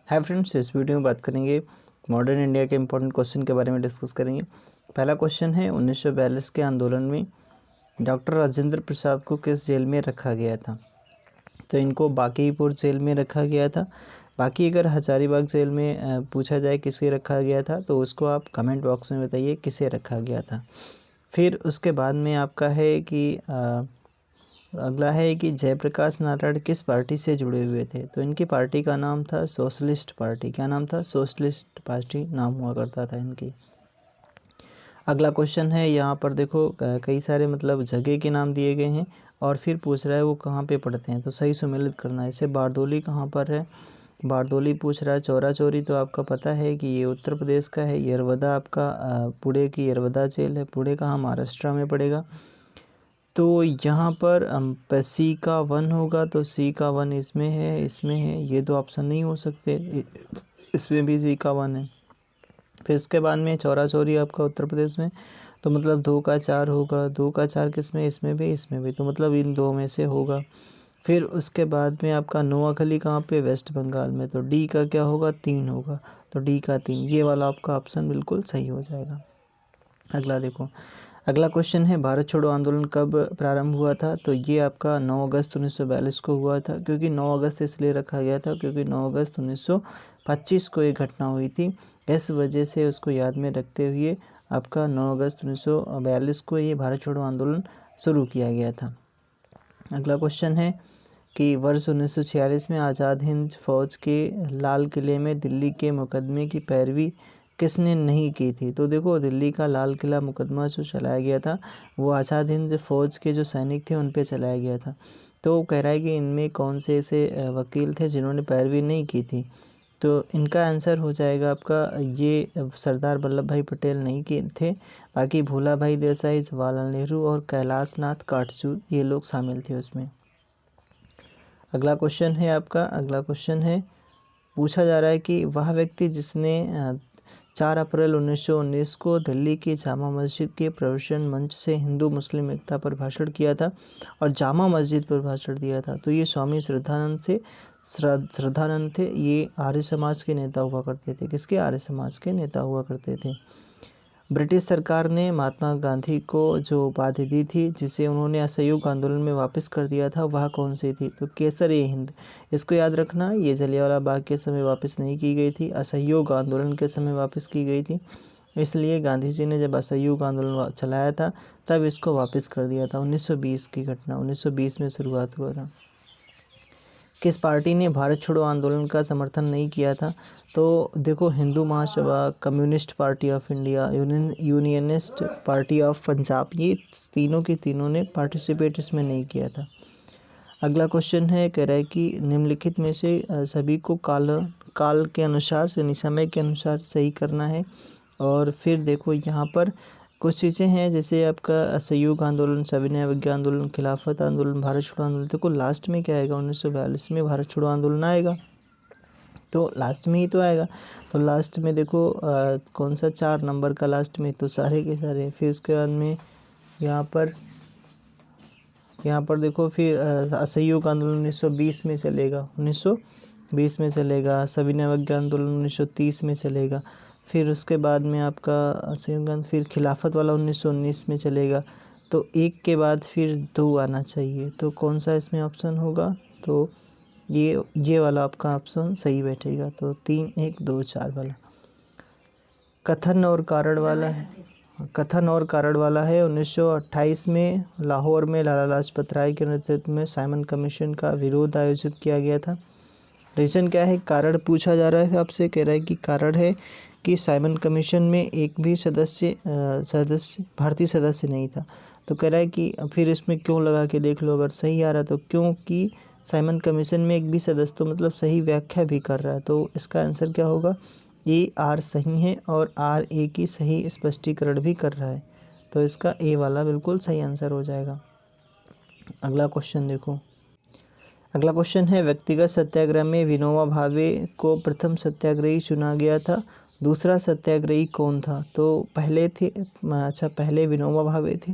Hi friends, इस video में बात करेंगे मॉडर्न इंडिया के इंपॉर्टेंट क्वेश्चन के बारे में डिस्कस करेंगे। पहला क्वेश्चन है 1942 के आंदोलन में डॉक्टर राजेंद्र प्रसाद को किस जेल में रखा गया था। तो इनको बांकीपुर जेल में रखा गया था। बाकी अगर हजारीबाग जेल में पूछा जाए किसे रखा गया था तो उसको आप कमेंट बॉक्स में बताइए किसे रखा गया था। फिर उसके बाद में आपका है कि अगला है कि जयप्रकाश नारायण किस पार्टी से जुड़े हुए थे। तो इनकी पार्टी का नाम था सोशलिस्ट पार्टी। क्या नाम था? सोशलिस्ट पार्टी नाम हुआ करता था इनकी। अगला क्वेश्चन है, यहाँ पर देखो कई सारे मतलब जगह के नाम दिए गए हैं और फिर पूछ रहा है वो कहाँ पे पड़ते हैं। तो सही सुमेलित करना है। इसे बारदोली कहाँ पर है? बारदोली पूछ रहा है। चौरा चौरी तो आपका पता है कि ये उत्तर प्रदेश का है। यरवदा आपका पुणे की यरवदा जेल है। पुणे कहाँ? महाराष्ट्र में पड़ेगा। तो यहाँ पर सी का 1 होगा, तो सी का 1 इसमें है, इसमें है। ये दो ऑप्शन नहीं हो सकते, इसमें भी सी का 1 है। फिर उसके बाद में चौरा चौरी आपका उत्तर प्रदेश में, तो मतलब 2 का 4 होगा। 2 का 4 किस में? इसमें भी, इसमें भी। तो मतलब इन दो में से होगा। फिर उसके बाद में आपका नोआखली कहाँ पे? वेस्ट बंगाल में। तो डी का क्या होगा? 3 होगा। तो डी का 3, ये वाला आपका ऑप्शन बिल्कुल सही हो जाएगा। अगला देखो, अगला क्वेश्चन है भारत छोड़ो आंदोलन कब प्रारंभ हुआ था। तो ये आपका 9 अगस्त 1942 को हुआ था। क्योंकि 9 अगस्त इसलिए रखा गया था क्योंकि 9 अगस्त 1925 को एक घटना हुई थी। इस वजह से उसको याद में रखते हुए आपका 9 अगस्त 1942 को ये भारत छोड़ो आंदोलन शुरू किया गया था। अगला क्वेश्चन है कि वर्ष 1946 में आज़ाद हिंद फौज के लाल किले में दिल्ली के मुकदमे की पैरवी किसने नहीं की थी। तो देखो, दिल्ली का लाल किला मुकदमा जो चलाया गया था वो आज़ाद हिंद फौज के जो सैनिक थे उन पे चलाया गया था। तो वो कह रहा है कि इनमें कौन से ऐसे वकील थे जिन्होंने पैरवी नहीं की थी। तो इनका आंसर हो जाएगा आपका ये सरदार वल्लभ भाई पटेल नहीं किए थे। बाकी भूला भाई देसाई, जवाहरलाल नेहरू और कैलाश नाथ काटजू ये लोग शामिल थे उसमें। अगला क्वेश्चन है आपका, अगला क्वेश्चन है पूछा जा रहा है कि वह व्यक्ति जिसने 4 अप्रैल 1919 को दिल्ली की जामा मस्जिद के प्रवेशन मंच से हिंदू मुस्लिम एकता पर भाषण किया था और जामा मस्जिद पर भाषण दिया था। तो ये स्वामी श्रद्धानंद थे। ये आर्य समाज के नेता हुआ करते थे। किसके? आर्य समाज के नेता हुआ करते थे। ब्रिटिश सरकार ने महात्मा गांधी को जो उपाधि दी थी जिसे उन्होंने असहयोग आंदोलन में वापस कर दिया था वह कौन सी थी? तो केसर-ए-हिंद। इसको याद रखना, ये जलियांवाला बाग के समय वापस नहीं की गई थी, असहयोग आंदोलन के समय वापस की गई थी। इसलिए गांधी जी ने जब असहयोग आंदोलन चलाया था तब इसको वापस कर दिया था। 1920 की घटना, 1920 में शुरुआत हुआ था। किस पार्टी ने भारत छोड़ो आंदोलन का समर्थन नहीं किया था? तो देखो, Hindu Mahasabha, communist party of India, unionist party of Punjab, ये तीनों की तीनों ने पार्टिसिपेट इसमें नहीं किया था। अगला क्वेश्चन है, कह रहा है कि निम्नलिखित में से सभी को काल के अनुसार यानी समय के अनुसार सही करना है। और फिर देखो यहाँ पर कुछ चीज़ें हैं जैसे आपका असहयोग आंदोलन, सविनय अवज्ञा आंदोलन, खिलाफत आंदोलन, भारत छोड़ो आंदोलन। देखो लास्ट में क्या आएगा? 1942 में भारत छोड़ो आंदोलन आएगा, तो लास्ट में ही तो आएगा। तो लास्ट में देखो कौन सा 4 नंबर का लास्ट में, तो सारे के सारे। फिर उसके बाद में यहाँ पर देखो फिर असहयोग आंदोलन 1920 में चलेगा, 1920 में चलेगा। सविनय अवज्ञा आंदोलन 1930 में चलेगा। फिर उसके बाद में आपका असहयोग आंदोलन, फिर खिलाफत वाला 1919 में चलेगा। तो एक के बाद फिर 2 आना चाहिए। तो कौन सा इसमें ऑप्शन होगा? तो ये वाला आपका ऑप्शन सही बैठेगा। तो 3 1 2 4 वाला। कथन और कारण वाला है, कथन और कारण वाला है। 1928 में लाहौर में लाला लाजपत राय के नेतृत्व में साइमन कमीशन का विरोध आयोजित किया गया था। रीज़न क्या है? कारण पूछा जा रहा है आपसे। कह रहा है कि कारण है कि साइमन कमीशन में एक भी भारतीय सदस्य नहीं था। तो कह रहा है कि फिर इसमें क्यों लगा के देख लो, अगर सही आ रहा तो क्योंकि साइमन कमीशन में एक भी सदस्य, तो मतलब सही व्याख्या भी कर रहा है। तो इसका आंसर क्या होगा? ए आर सही है और आर ए की सही स्पष्टीकरण भी कर रहा है। तो इसका ए वाला बिल्कुल सही आंसर हो जाएगा। अगला क्वेश्चन देखो, अगला क्वेश्चन है व्यक्तिगत सत्याग्रह में विनोबा भावे को प्रथम सत्याग्रही चुना गया था। दूसरा सत्याग्रही कौन था? तो पहले विनोबा भावे थे।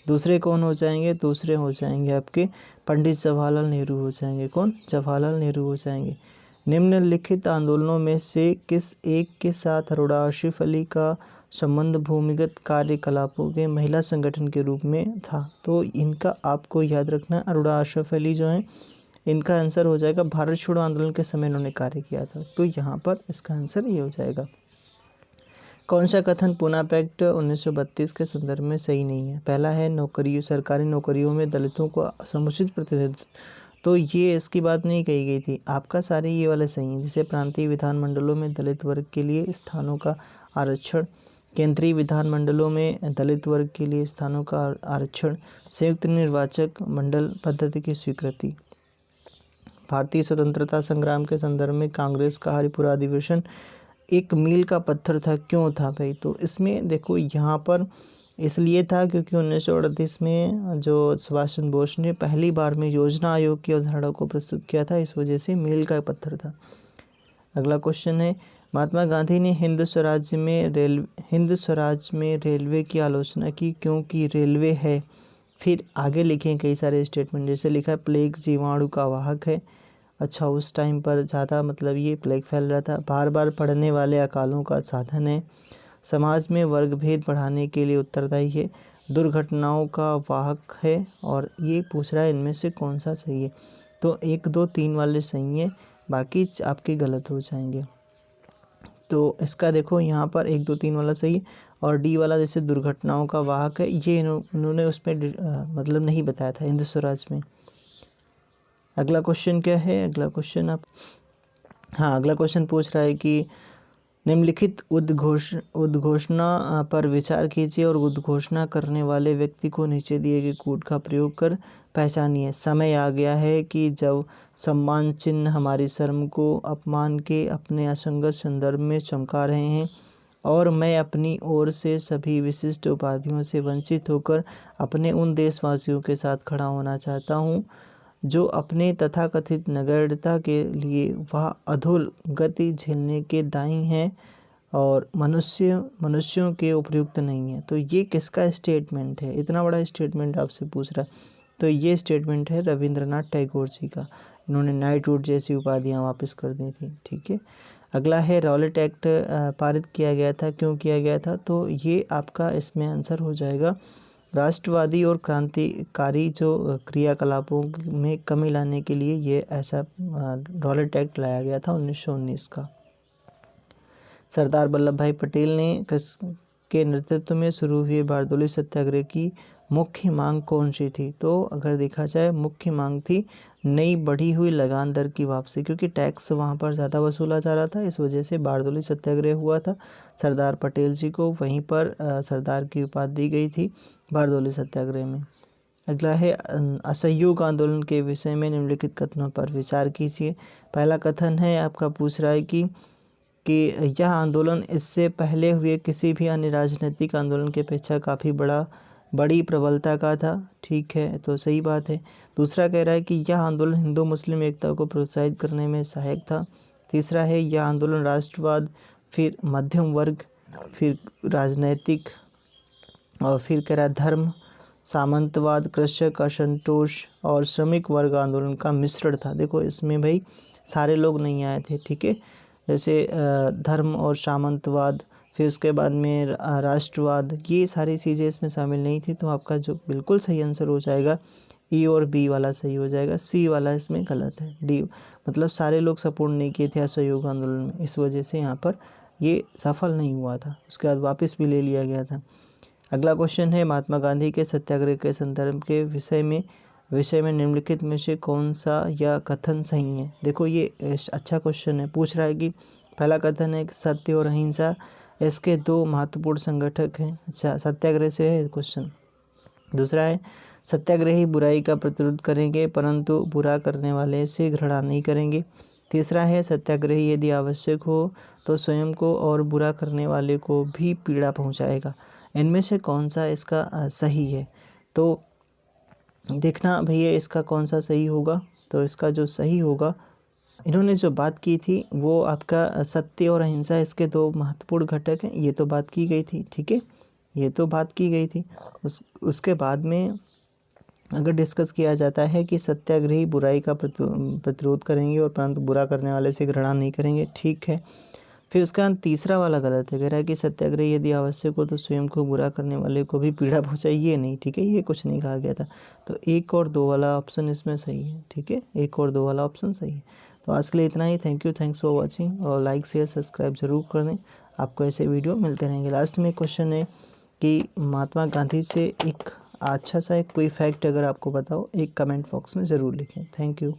दूसरे कौन हो जाएंगे? दूसरे हो जाएंगे आपके पंडित जवाहरलाल नेहरू हो जाएंगे। कौन? जवाहरलाल नेहरू हो जाएंगे। निम्नलिखित आंदोलनों में से किस एक के साथ अरोड़ा आसिफ अली का संबंध भूमिगत कार्यकलापों के महिला संगठन के रूप में था? तो इनका आपको याद रखना, अरोड़ा आसिफ अली जो हैं, इनका आंसर हो जाएगा भारत छोड़ो आंदोलन के समय इन्होंने कार्य किया था। तो यहाँ पर इसका आंसर ये हो जाएगा। कौन सा कथन पूना पैक्ट 1932 के संदर्भ में सही नहीं है? पहला है नौकरियों, सरकारी नौकरियों में दलितों को समुचित प्रतिनिधित्व, तो ये इसकी बात नहीं कही गई थी। आपका सारे ये वाले सही हैं, जैसे प्रांतीय विधानमंडलों में दलित वर्ग के लिए स्थानों का आरक्षण, केंद्रीय विधानमंडलों में दलित वर्ग के लिए स्थानों का आरक्षण, संयुक्त निर्वाचक मंडल पद्धति की स्वीकृति। भारतीय स्वतंत्रता संग्राम के संदर्भ में कांग्रेस का हरिपुरा अधिवेशन एक मील का पत्थर था, क्यों था भाई? तो इसमें देखो यहाँ पर इसलिए था क्योंकि 1938 में जो सुभाष चंद्र बोस ने पहली बार में योजना आयोग की अवधारणा को प्रस्तुत किया था, इस वजह से मील का पत्थर था। अगला क्वेश्चन है, महात्मा गांधी ने हिंद स्वराज में रेलवे की आलोचना की क्योंकि रेलवे है, फिर आगे लिखे कई सारे स्टेटमेंट, जैसे लिखा है प्लेग जीवाणु का वाहक है। अच्छा, उस टाइम पर ज़्यादा मतलब ये प्लेग फैल रहा था। बार बार पड़ने वाले अकालों का साधन है। समाज में वर्ग भेद बढ़ाने के लिए उत्तरदायी है। दुर्घटनाओं का वाहक है। और ये पूछ रहा है इनमें से कौन सा सही है? तो 1, 2, 3 वाले सही हैं, बाकी आपके गलत हो जाएंगे। तो इसका देखो यहाँ पर 1, 2, 3 वाला सही है, और डी वाला जैसे दुर्घटनाओं का वाहक है, ये इन्होंने उसमें मतलब नहीं बताया था हिंद स्वराज में। अगला क्वेश्चन क्या है? अगला क्वेश्चन अगला क्वेश्चन पूछ रहा है कि निम्नलिखित उद्घोषणा पर विचार कीजिए और उद्घोषणा करने वाले व्यक्ति को नीचे दिए गए कोड का प्रयोग कर पहचानिए। समय आ गया है कि जब सम्मान चिन्ह हमारी शर्म को अपमान के अपने असंगत संदर्भ में चमका रहे हैं, और मैं अपनी ओर से सभी विशिष्ट उपाधियों से वंचित होकर अपने उन देशवासियों के साथ खड़ा होना चाहता हूँ जो अपने तथाकथित नगण्यता के लिए वह अधूल गति झेलने के दायी हैं और मनुष्यों के उपयुक्त नहीं है। तो ये किसका स्टेटमेंट है? इतना बड़ा स्टेटमेंट आपसे पूछ रहा है, तो ये स्टेटमेंट है रविंद्रनाथ टैगोर जी का। इन्होंने नाइटहुड जैसी उपाधियाँ वापस कर दी थी। ठीक है, अगला है रॉलेट एक्ट पारित किया गया था, क्यों किया गया था? तो ये आपका इसमें आंसर हो जाएगा राष्ट्रवादी और क्रांतिकारी जो क्रियाकलापों में कमी लाने के लिए ये ऐसा रॉलेट एक्ट लाया गया था 1919 का। सरदार वल्लभ भाई पटेल ने के नेतृत्व में शुरू हुए बारदोली सत्याग्रह की मुख्य मांग कौन सी थी? तो अगर देखा जाए मुख्य मांग थी नई बढ़ी हुई लगान दर की वापसी, क्योंकि टैक्स वहाँ पर ज़्यादा वसूला जा रहा था, इस वजह से बारदोली सत्याग्रह हुआ था। सरदार पटेल जी को वहीं पर सरदार की उपाधि दी गई थी बारदोली सत्याग्रह में। अगला है असहयोग आंदोलन के विषय में निम्नलिखित कथनों पर विचार कीजिए। पहला कथन है आपका, पूछ रहा है कि यह आंदोलन इससे पहले हुए किसी भी अन्य राजनीतिक आंदोलन की अपेक्षा काफ़ी बड़ी प्रबलता का था। ठीक है, तो सही बात है। दूसरा कह रहा है कि यह आंदोलन हिंदू मुस्लिम एकता को प्रोत्साहित करने में सहायक था। तीसरा है यह आंदोलन राष्ट्रवाद, फिर मध्यम वर्ग, फिर राजनैतिक, और फिर कह रहा है धर्म, सामंतवाद, कृषक असंतोष और श्रमिक वर्ग आंदोलन का मिश्रण था। देखो इसमें भाई सारे लोग नहीं आए थे। ठीक है, जैसे धर्म और सामंतवाद, फिर उसके बाद में राष्ट्रवाद, ये सारी चीज़ें इसमें शामिल नहीं थी। तो आपका जो बिल्कुल सही आंसर हो जाएगा ई और बी वाला सही हो जाएगा, सी वाला इसमें गलत है। डी मतलब सारे लोग सपोर्ट नहीं किए थे असहयोग आंदोलन में, इस वजह से यहाँ पर ये सफल नहीं हुआ था। उसके बाद वापस भी ले लिया गया था। अगला क्वेश्चन है महात्मा गांधी के सत्याग्रह के संदर्भ के विषय में निम्नलिखित में से कौन सा या कथन सही है? देखो ये अच्छा क्वेश्चन है। पूछ रहा है कि पहला कथन है कि सत्य और अहिंसा इसके दो महत्वपूर्ण संगठक हैं। अच्छा, सत्याग्रह से है क्वेश्चन। दूसरा है सत्याग्रही बुराई का प्रतिरोध करेंगे परंतु बुरा करने वाले से घृणा नहीं करेंगे। तीसरा है सत्याग्रही यदि आवश्यक हो तो स्वयं को और बुरा करने वाले को भी पीड़ा पहुंचाएगा। इनमें से कौन सा इसका सही है? तो देखना भैया इसका कौन सा सही होगा। तो इसका जो सही होगा, इन्होंने जो बात की थी वो आपका सत्य और अहिंसा इसके दो महत्वपूर्ण घटक हैं, ये तो बात की गई थी। ठीक है, ये तो बात की गई थी। उसके बाद में अगर डिस्कस किया जाता है कि सत्याग्रही बुराई का प्रतिरोध करेंगे और परंतु बुरा करने वाले से घृणा नहीं करेंगे, ठीक है। फिर उसका तीसरा वाला गलत है, कह रहा है कि सत्याग्रही यदि आवश्यक हो तो स्वयं को बुरा करने वाले को भी पीड़ा पहुंचाए, ये नहीं, ठीक है, ये कुछ नहीं कहा गया था। तो 1 और 2 वाला ऑप्शन इसमें सही है, ठीक है, 1 और 2 वाला ऑप्शन सही है। तो आज के लिए इतना ही। Thank you, thanks for watching, और लाइक शेयर सब्सक्राइब जरूर कर दें, आपको ऐसे वीडियो मिलते रहेंगे। लास्ट में क्वेश्चन है कि महात्मा गांधी से एक अच्छा सा एक कोई फैक्ट अगर आपको बताओ, एक कमेंट बॉक्स में ज़रूर लिखें। Thank you.